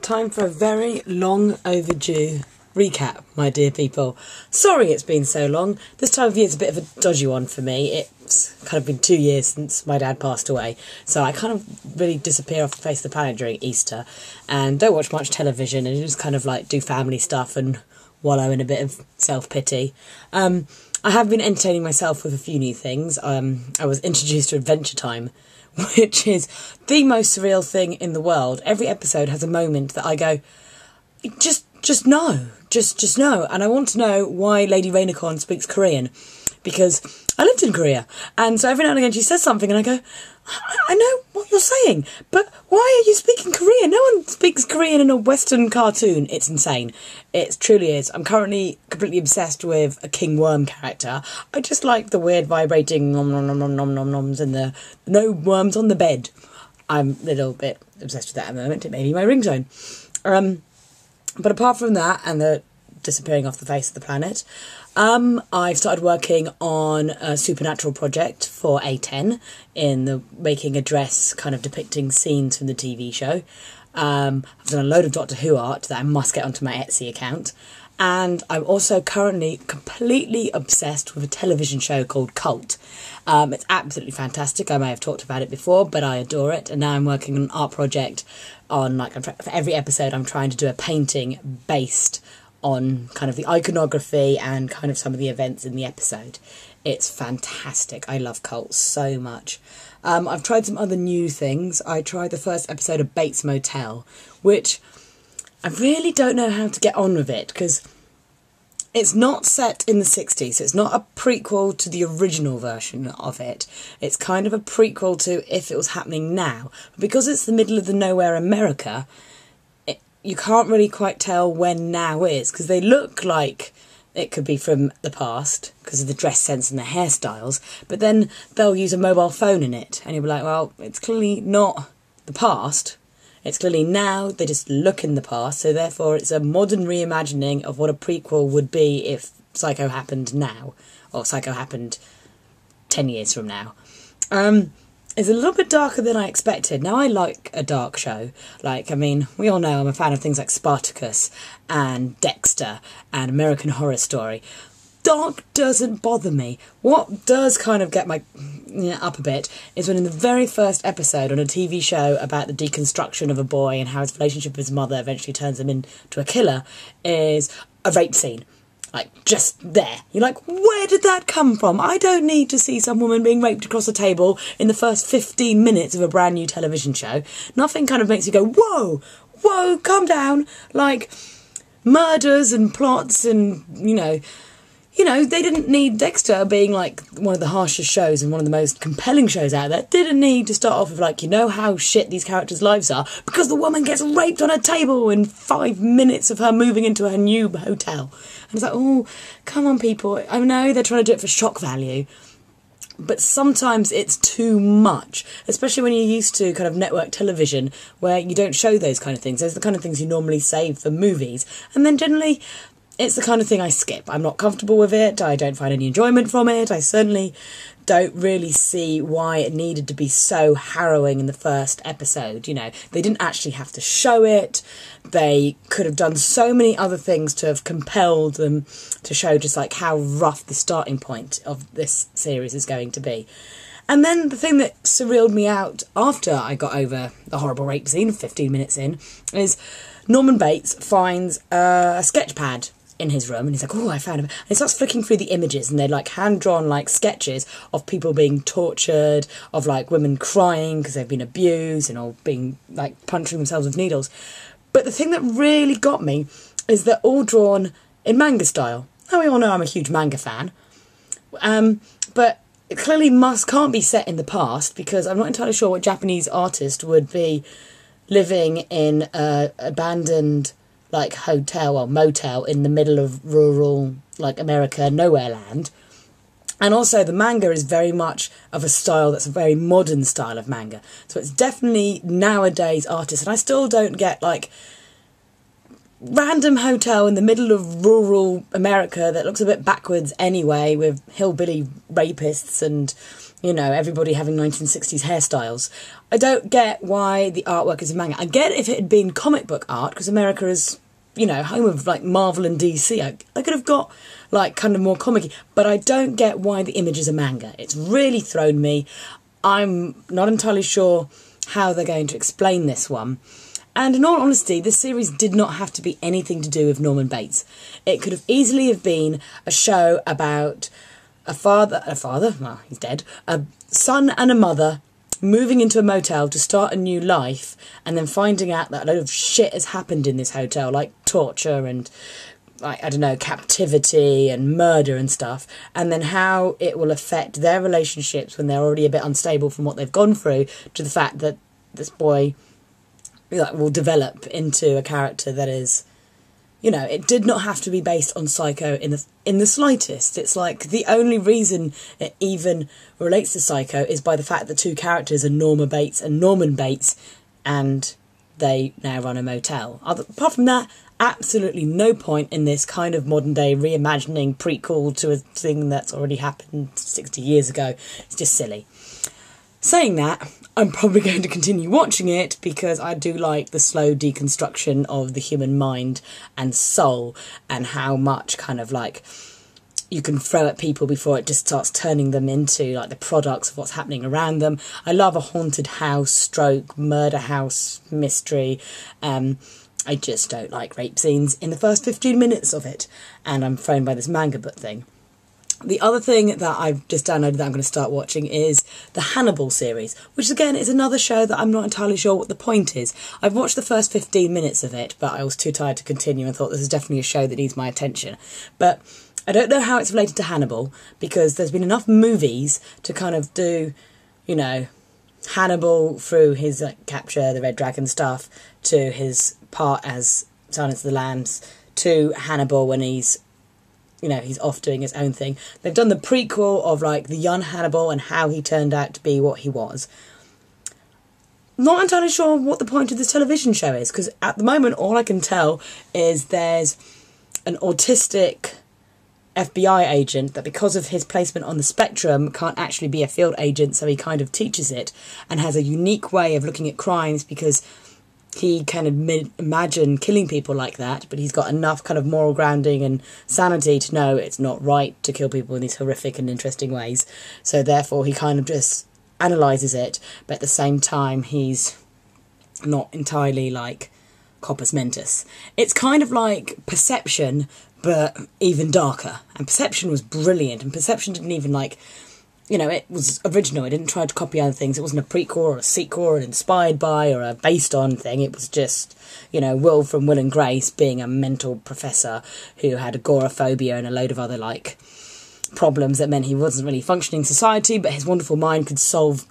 Time for a very long overdue recap, my dear people. Sorry it's been so long. This time of year is a bit of a dodgy one for me. It's kind of been 2 years since my dad passed away, so I kind of really disappear off the face of the planet during Easter and don't watch much television and just kind of like do family stuff and wallow in a bit of self-pity. I have been entertaining myself with a few new things. I was introduced to Adventure Time, which is the most surreal thing in the world. Every episode has a moment that I go, just no. And I want to know why Lady Rainicorn speaks Korean, because I lived in Korea. And so every now and again she says something and I go, I know what you're saying, but why are you speaking Korean? No one speaks Korean in a Western cartoon. It's insane. It truly is. I'm currently completely obsessed with a King Worm character. I just like the weird vibrating nom nom nom nom nom nom noms and the no worms on the bed. I'm a little bit obsessed with that at the moment. It may be my ringtone. But apart from that and the disappearing off the face of the planet, I've started working on a supernatural project for A10 in the making a dress kind of depicting scenes from the TV show. I've done a load of Doctor Who art that I must get onto my Etsy account. And I'm also currently completely obsessed with a television show called Cult. It's absolutely fantastic. I may have talked about it before, but I adore it. And now I'm working on an art project on, for every episode I'm trying to do a painting based on kind of the iconography and kind of some of the events in the episode. It's fantastic. I love Cult so much. I've tried some other new things. I tried the first episode of Bates Motel, which I really don't know how to get on with it, because it's not set in the 60s, so it's not a prequel to the original version of it. It's kind of a prequel to if it was happening now. But because it's the middle of the nowhere America, you can't really quite tell when now is, because they look like it could be from the past because of the dress sense and the hairstyles, but then they'll use a mobile phone in it, and you'll be like, well, it's clearly not the past. It's clearly now, they just look in the past, so therefore it's a modern reimagining of what a prequel would be if Psycho happened now, or Psycho happened 10 years from now. It's a little bit darker than I expected. Now, I like a dark show. We all know I'm a fan of things like Spartacus and Dexter and American Horror Story. Dark doesn't bother me. What does kind of get my up a bit is when in the very first episode on a TV show about the deconstruction of a boy and how his relationship with his mother eventually turns him into a killer is a rape scene. Just there. You're like, where did that come from? I don't need to see some woman being raped across a table in the first 15 minutes of a brand new television show. Nothing kind of makes you go, whoa, calm down. Murders and plots and, they didn't need Dexter being one of the harshest shows and one of the most compelling shows out there. Didn't need to start off with how shit these characters' lives are, because the woman gets raped on a table in 5 minutes of her moving into her new hotel. And it's like, oh, come on, people. I know they're trying to do it for shock value, but sometimes it's too much, especially when you're used to kind of network television where you don't show those kind of things. Those are the kind of things you normally save for movies. And then generally, it's the kind of thing I skip. I'm not comfortable with it. I don't find any enjoyment from it. I certainly don't really see why it needed to be so harrowing in the first episode. They didn't actually have to show it. They could have done so many other things to have compelled them to show just how rough the starting point of this series is going to be. And then the thing that surrealed me out after I got over the horrible rape scene 15 minutes in is Norman Bates finds a sketch pad in his room, and he's like, oh, I found him. And he starts flicking through the images, and they're hand-drawn sketches of people being tortured, of women crying because they've been abused and all being punching themselves with needles. But the thing that really got me is they're all drawn in manga style. Now, we all know I'm a huge manga fan, but it clearly can't be set in the past, because I'm not entirely sure what Japanese artist would be living in a abandoned hotel or motel in the middle of rural America nowhere land. And also the manga is very much of a style that's a very modern style of manga, so it's definitely nowadays artists. And I still don't get random hotel in the middle of rural America that looks a bit backwards anyway, with hillbilly rapists and you know, everybody having 1960s hairstyles. I don't get why the artwork is a manga. I get if it had been comic book art, because America is, you know, home of like Marvel and DC. I could have got like kind of more comic-y, but I don't get why the image is a manga. It's really thrown me. I'm not entirely sure how they're going to explain this one. And in all honesty, this series did not have to be anything to do with Norman Bates. It could have easily have been a show about a father, well, he's dead, a son and a mother moving into a motel to start a new life, and then finding out that a load of shit has happened in this hotel, like torture and, like, I don't know, captivity and murder and stuff, and then how it will affect their relationships when they're already a bit unstable from what they've gone through, to the fact that this boy, like, will develop into a character that is, you know, it did not have to be based on Psycho in the slightest. It's like the only reason it even relates to Psycho is by the fact that two characters are Norma Bates and Norman Bates, and they now run a motel. Apart from that, absolutely no point in this kind of modern day reimagining prequel to a thing that's already happened 60 years ago. It's just silly. Saying that, I'm probably going to continue watching it because I do like the slow deconstruction of the human mind and soul, and how much kind of like you can throw at people before it just starts turning them into like the products of what's happening around them. I love a haunted house stroke murder house mystery. I just don't like rape scenes in the first 15 minutes of it, and I'm thrown by this manga book thing. The other thing that I've just downloaded that I'm going to start watching is the Hannibal series, which again is another show that I'm not entirely sure what the point is. I've watched the first 15 minutes of it, but I was too tired to continue and thought this is definitely a show that needs my attention. But I don't know how it's related to Hannibal, because there's been enough movies to kind of do, you know, Hannibal through his capture the Red Dragon stuff, to his part as Silence of the Lambs, to Hannibal when he's, you know, he's off doing his own thing. They've done the prequel of, like, the young Hannibal and how he turned out to be what he was. Not entirely sure what the point of this television show is, because at the moment all I can tell is there's an autistic FBI agent that, because of his placement on the spectrum, can't actually be a field agent, so he kind of teaches it and has a unique way of looking at crimes, because he can imagine killing people like that, but he's got enough kind of moral grounding and sanity to know it's not right to kill people in these horrific and interesting ways. So therefore he kind of just analyses it, but at the same time he's not entirely like Corpus Mentis. It's kind of like Perception, but even darker. And Perception was brilliant, and Perception didn't even like, you know, it was original. It didn't try to copy other things. It wasn't a prequel or a sequel or an inspired by or a based on thing. It was just, you know, Will from Will and Grace being a mental professor who had agoraphobia and a load of other, like, problems that meant he wasn't really functioning in society, but his wonderful mind could solve